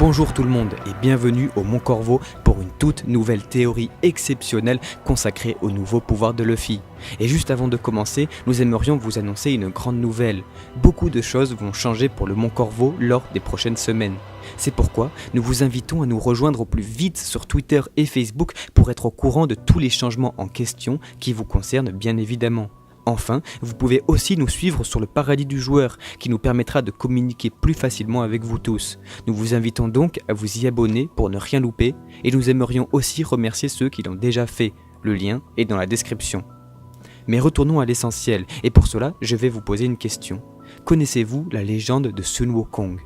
Bonjour tout le monde et bienvenue au Mont Corvo pour une toute nouvelle théorie exceptionnelle consacrée au nouveau pouvoir de Luffy. Et juste avant de commencer, nous aimerions vous annoncer une grande nouvelle. Beaucoup de choses vont changer pour le Mont Corvo lors des prochaines semaines. C'est pourquoi nous vous invitons à nous rejoindre au plus vite sur Twitter et Facebook pour être au courant de tous les changements en question qui vous concernent bien évidemment. Enfin, vous pouvez aussi nous suivre sur le paradis du joueur qui nous permettra de communiquer plus facilement avec vous tous. Nous vous invitons donc à vous y abonner pour ne rien louper et nous aimerions aussi remercier ceux qui l'ont déjà fait. Le lien est dans la description. Mais retournons à l'essentiel et pour cela, je vais vous poser une question. Connaissez-vous la légende de Sun Wukong ?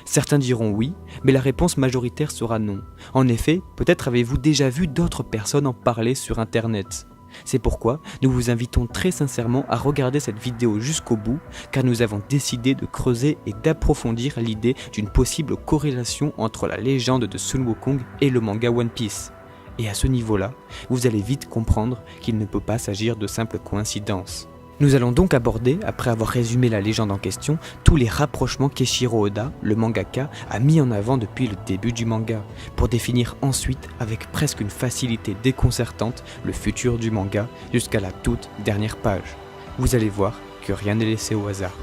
Certains diront oui, mais la réponse majoritaire sera non. En effet, peut-être avez-vous déjà vu d'autres personnes en parler sur internet. C'est pourquoi nous vous invitons très sincèrement à regarder cette vidéo jusqu'au bout car nous avons décidé de creuser et d'approfondir l'idée d'une possible corrélation entre la légende de Sun Wukong et le manga One Piece. Et à ce niveau-là, vous allez vite comprendre qu'il ne peut pas s'agir de simples coïncidences. Nous allons donc aborder, après avoir résumé la légende en question, tous les rapprochements qu'Eiichiro Oda, le mangaka, a mis en avant depuis le début du manga, pour définir ensuite, avec presque une facilité déconcertante, le futur du manga jusqu'à la toute dernière page. Vous allez voir que rien n'est laissé au hasard.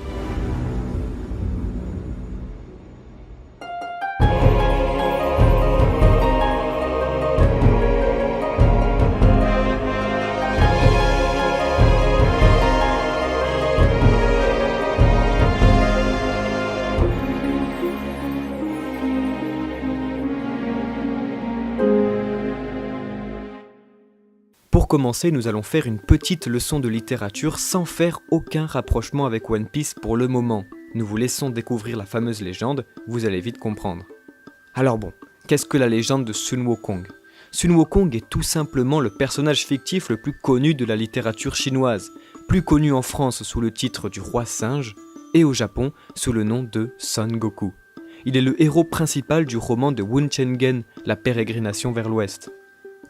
Pour commencer, nous allons faire une petite leçon de littérature sans faire aucun rapprochement avec One Piece pour le moment. Nous vous laissons découvrir la fameuse légende, vous allez vite comprendre. Alors bon, qu'est-ce que la légende de Sun Wukong ? Sun Wukong est tout simplement le personnage fictif le plus connu de la littérature chinoise, plus connu en France sous le titre du roi singe et au Japon sous le nom de Son Goku. Il est le héros principal du roman de Wuncheng-gen, La pérégrination vers l'ouest.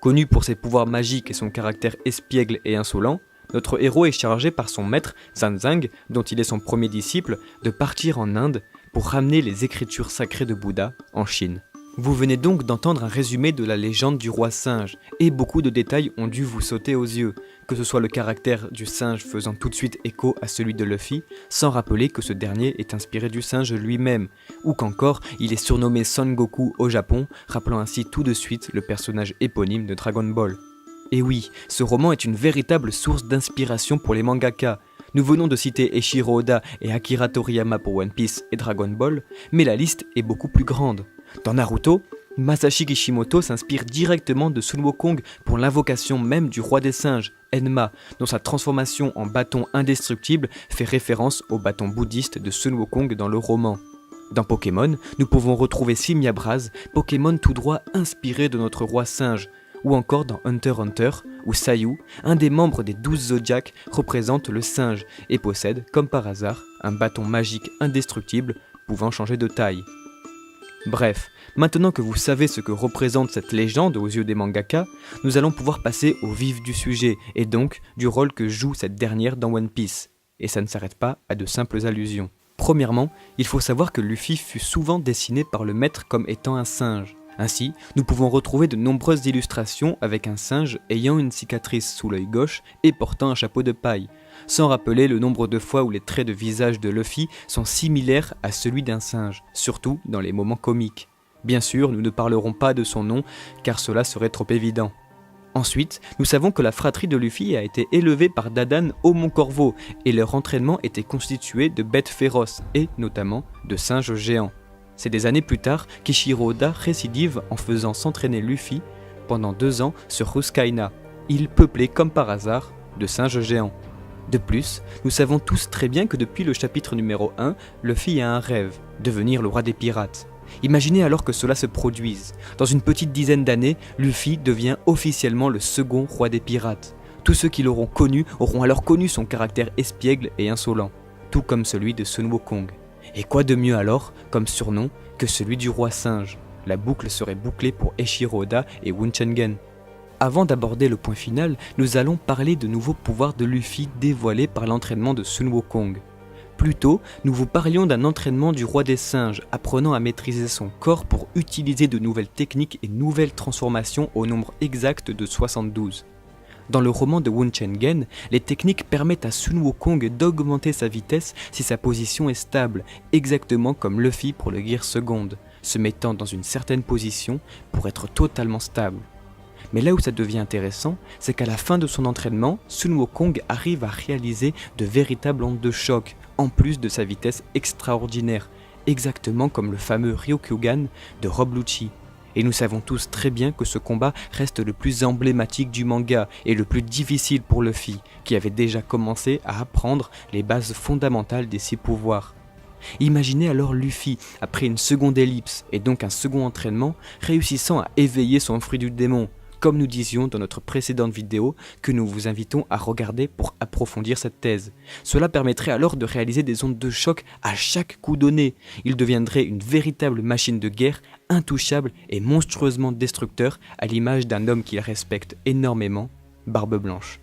Connu pour ses pouvoirs magiques et son caractère espiègle et insolent, notre héros est chargé par son maître, Sanzang, dont il est son premier disciple, de partir en Inde pour ramener les écritures sacrées de Bouddha en Chine. Vous venez donc d'entendre un résumé de la légende du roi singe, et beaucoup de détails ont dû vous sauter aux yeux, que ce soit le caractère du singe faisant tout de suite écho à celui de Luffy, sans rappeler que ce dernier est inspiré du singe lui-même, ou qu'encore il est surnommé Son Goku au Japon, rappelant ainsi tout de suite le personnage éponyme de Dragon Ball. Et oui, ce roman est une véritable source d'inspiration pour les mangaka. Nous venons de citer Eiichiro Oda et Akira Toriyama pour One Piece et Dragon Ball, mais la liste est beaucoup plus grande. Dans Naruto, Masashi Kishimoto s'inspire directement de Sun Wukong pour l'invocation même du roi des singes, Enma, dont sa transformation en bâton indestructible fait référence au bâton bouddhiste de Sun Wukong dans le roman. Dans Pokémon, nous pouvons retrouver Simiabraz, Pokémon tout droit inspiré de notre roi singe, ou encore dans Hunter x Hunter, où Sayu, un des membres des 12 Zodiacs, représente le singe et possède, comme par hasard, un bâton magique indestructible pouvant changer de taille. Bref, maintenant que vous savez ce que représente cette légende aux yeux des mangaka, nous allons pouvoir passer au vif du sujet et donc du rôle que joue cette dernière dans One Piece. Et ça ne s'arrête pas à de simples allusions. Premièrement, il faut savoir que Luffy fut souvent dessiné par le maître comme étant un singe. Ainsi, nous pouvons retrouver de nombreuses illustrations avec un singe ayant une cicatrice sous l'œil gauche et portant un chapeau de paille, sans rappeler le nombre de fois où les traits de visage de Luffy sont similaires à celui d'un singe, surtout dans les moments comiques. Bien sûr, nous ne parlerons pas de son nom, car cela serait trop évident. Ensuite, nous savons que la fratrie de Luffy a été élevée par Dadan au Mont Corvo, et leur entraînement était constitué de bêtes féroces, et notamment de singes géants. C'est des années plus tard qu'Eiichiro Oda récidive en faisant s'entraîner Luffy pendant 2 ans sur Ruskaina, île peuplée comme par hasard de singes géants. De plus, nous savons tous très bien que depuis le chapitre numéro 1, Luffy a un rêve, devenir le roi des pirates. Imaginez alors que cela se produise. Dans une petite dizaine d'années, Luffy devient officiellement le second roi des pirates. Tous ceux qui l'auront connu auront alors connu son caractère espiègle et insolent, tout comme celui de Sun Wukong. Et quoi de mieux alors, comme surnom, que celui du roi singe ? La boucle serait bouclée pour Eiichiro Oda et Wuncheng-gen. Avant d'aborder le point final, nous allons parler de nouveaux pouvoirs de Luffy dévoilés par l'entraînement de Sun Wukong. Plus tôt, nous vous parlions d'un entraînement du roi des singes, apprenant à maîtriser son corps pour utiliser de nouvelles techniques et nouvelles transformations au nombre exact de 72. Dans le roman de Wu Chenggen, les techniques permettent à Sun Wukong d'augmenter sa vitesse si sa position est stable, exactement comme Luffy pour le Gear Second, se mettant dans une certaine position pour être totalement stable. Mais là où ça devient intéressant, c'est qu'à la fin de son entraînement, Sun Wukong arrive à réaliser de véritables ondes de choc, en plus de sa vitesse extraordinaire, exactement comme le fameux Ryokugan de Rob Lucci. Et nous savons tous très bien que ce combat reste le plus emblématique du manga et le plus difficile pour Luffy, qui avait déjà commencé à apprendre les bases fondamentales des 6 pouvoirs. Imaginez alors Luffy, après une seconde ellipse et donc un second entraînement, réussissant à éveiller son fruit du démon, comme nous disions dans notre précédente vidéo que nous vous invitons à regarder pour approfondir cette thèse. Cela permettrait alors de réaliser des ondes de choc à chaque coup donné. Il deviendrait une véritable machine de guerre, intouchable et monstrueusement destructeur, à l'image d'un homme qu'il respecte énormément, Barbe Blanche.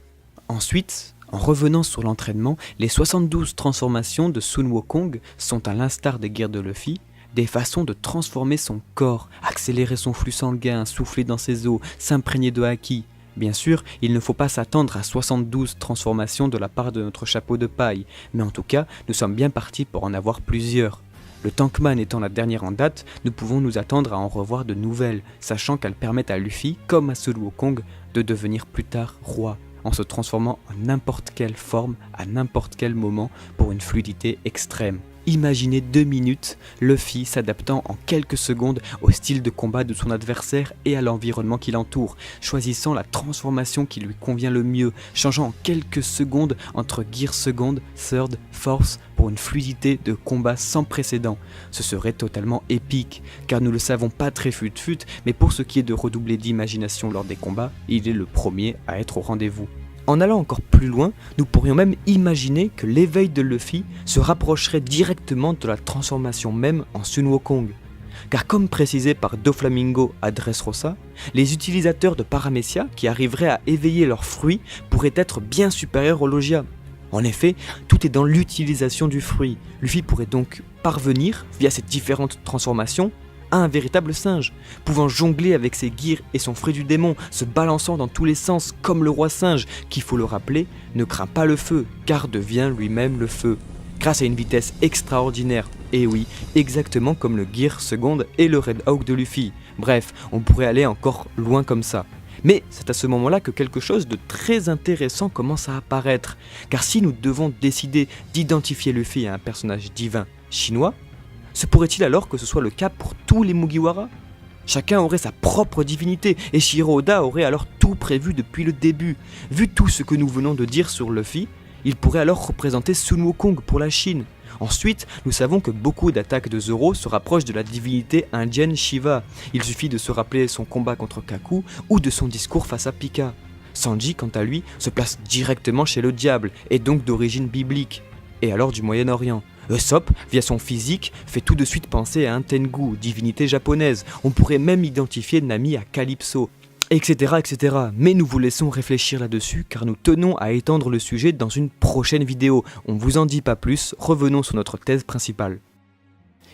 Ensuite, en revenant sur l'entraînement, les 72 transformations de Sun Wukong sont, à l'instar des guerres de Luffy, des façons de transformer son corps, accélérer son flux sanguin, souffler dans ses os, s'imprégner de haki. Bien sûr, il ne faut pas s'attendre à 72 transformations de la part de notre chapeau de paille, mais en tout cas, nous sommes bien partis pour en avoir plusieurs. Le Tankman étant la dernière en date, nous pouvons nous attendre à en revoir de nouvelles, sachant qu'elles permettent à Luffy, comme à Sun Wukong, de devenir plus tard roi, en se transformant en n'importe quelle forme, à n'importe quel moment, pour une fluidité extrême. Imaginez 2 minutes, Luffy s'adaptant en quelques secondes au style de combat de son adversaire et à l'environnement qui l'entoure, choisissant la transformation qui lui convient le mieux, changeant en quelques secondes entre Gear Second, Third, Fourth pour une fluidité de combat sans précédent. Ce serait totalement épique, car nous le savons pas très fut-fut, mais pour ce qui est de redoubler d'imagination lors des combats, il est le premier à être au rendez-vous. En allant encore plus loin, nous pourrions même imaginer que l'éveil de Luffy se rapprocherait directement de la transformation même en Sun Wukong. Car comme précisé par Doflamingo à Dressrosa, les utilisateurs de Paramecia qui arriveraient à éveiller leurs fruits pourraient être bien supérieurs aux Logia. En effet, tout est dans l'utilisation du fruit. Luffy pourrait donc parvenir, via ces différentes transformations, à un véritable singe, pouvant jongler avec ses gears et son fruit du démon, se balançant dans tous les sens comme le roi singe, qui, faut le rappeler, ne craint pas le feu, car devient lui-même le feu, grâce à une vitesse extraordinaire, et oui, exactement comme le Gear Second et le Red Hawk de Luffy. Bref, on pourrait aller encore loin comme ça. Mais c'est à ce moment-là que quelque chose de très intéressant commence à apparaître, car si nous devons décider d'identifier Luffy à un personnage divin chinois, se pourrait-il alors que ce soit le cas pour tous les Mugiwara ? Chacun aurait sa propre divinité, et Shiro Oda aurait alors tout prévu depuis le début. Vu tout ce que nous venons de dire sur Luffy, il pourrait alors représenter Sun Wukong pour la Chine. Ensuite, nous savons que beaucoup d'attaques de Zoro se rapprochent de la divinité indienne Shiva. Il suffit de se rappeler son combat contre Kaku ou de son discours face à Pika. Sanji, quant à lui, se place directement chez le diable, et donc d'origine biblique, et alors du Moyen-Orient. Usopp, via son physique, fait tout de suite penser à un Tengu, divinité japonaise. On pourrait même identifier Nami à Calypso, etc., etc. Mais nous vous laissons réfléchir là-dessus, car nous tenons à étendre le sujet dans une prochaine vidéo. On vous en dit pas plus, revenons sur notre thèse principale.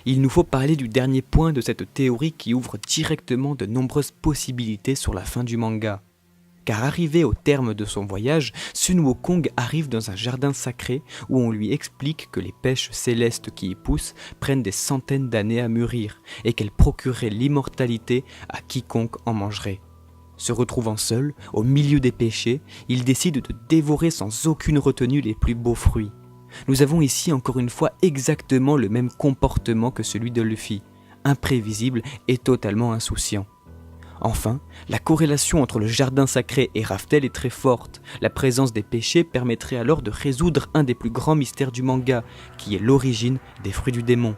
Il nous faut parler du dernier point de cette théorie qui ouvre directement de nombreuses possibilités sur la fin du manga. Car arrivé au terme de son voyage, Sun Wukong arrive dans un jardin sacré où on lui explique que les pêches célestes qui y poussent prennent des centaines d'années à mûrir et qu'elles procureraient l'immortalité à quiconque en mangerait. Se retrouvant seul, au milieu des pêchers, il décide de dévorer sans aucune retenue les plus beaux fruits. Nous avons ici encore une fois exactement le même comportement que celui de Luffy, imprévisible et totalement insouciant. Enfin, la corrélation entre le jardin sacré et Raftel est très forte. La présence des péchés permettrait alors de résoudre un des plus grands mystères du manga, qui est l'origine des fruits du démon.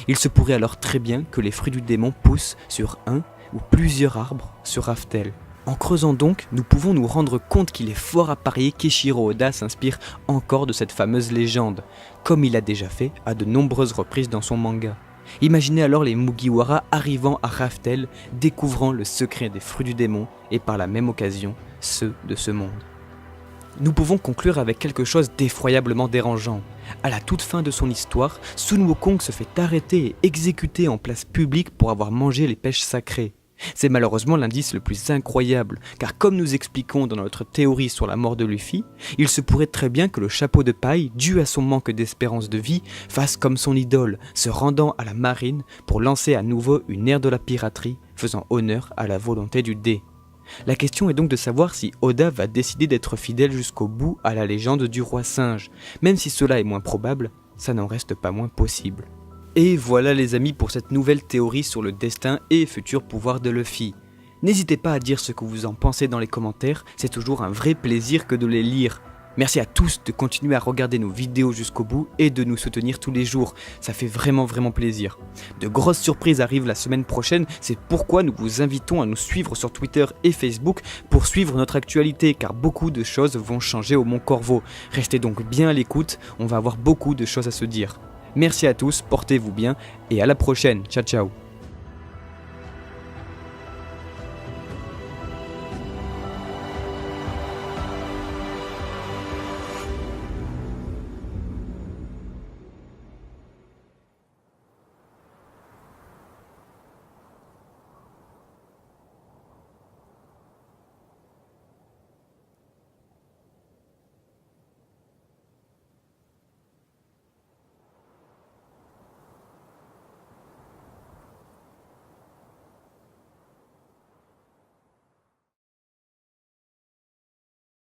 Il se pourrait alors très bien que les fruits du démon poussent sur un ou plusieurs arbres sur Raftel. En creusant donc, nous pouvons nous rendre compte qu'il est fort à parier qu'Eiichiro Oda s'inspire encore de cette fameuse légende, comme il l'a déjà fait à de nombreuses reprises dans son manga. Imaginez alors les Mugiwara arrivant à Raftel, découvrant le secret des fruits du démon et par la même occasion ceux de ce monde. Nous pouvons conclure avec quelque chose d'effroyablement dérangeant. À la toute fin de son histoire, Sun Wukong se fait arrêter et exécuter en place publique pour avoir mangé les pêches sacrées. C'est malheureusement l'indice le plus incroyable, car comme nous expliquons dans notre théorie sur la mort de Luffy, il se pourrait très bien que le chapeau de paille, dû à son manque d'espérance de vie, fasse comme son idole, se rendant à la marine pour lancer à nouveau une ère de la piraterie, faisant honneur à la volonté du dé. La question est donc de savoir si Oda va décider d'être fidèle jusqu'au bout à la légende du roi singe. Même si cela est moins probable, ça n'en reste pas moins possible. Et voilà les amis pour cette nouvelle théorie sur le destin et futur pouvoir de Luffy. N'hésitez pas à dire ce que vous en pensez dans les commentaires, c'est toujours un vrai plaisir que de les lire. Merci à tous de continuer à regarder nos vidéos jusqu'au bout et de nous soutenir tous les jours, ça fait vraiment plaisir. De grosses surprises arrivent la semaine prochaine, c'est pourquoi nous vous invitons à nous suivre sur Twitter et Facebook pour suivre notre actualité car beaucoup de choses vont changer au Mont Corvo. Restez donc bien à l'écoute, on va avoir beaucoup de choses à se dire. Merci à tous, portez-vous bien et à la prochaine, ciao ciao.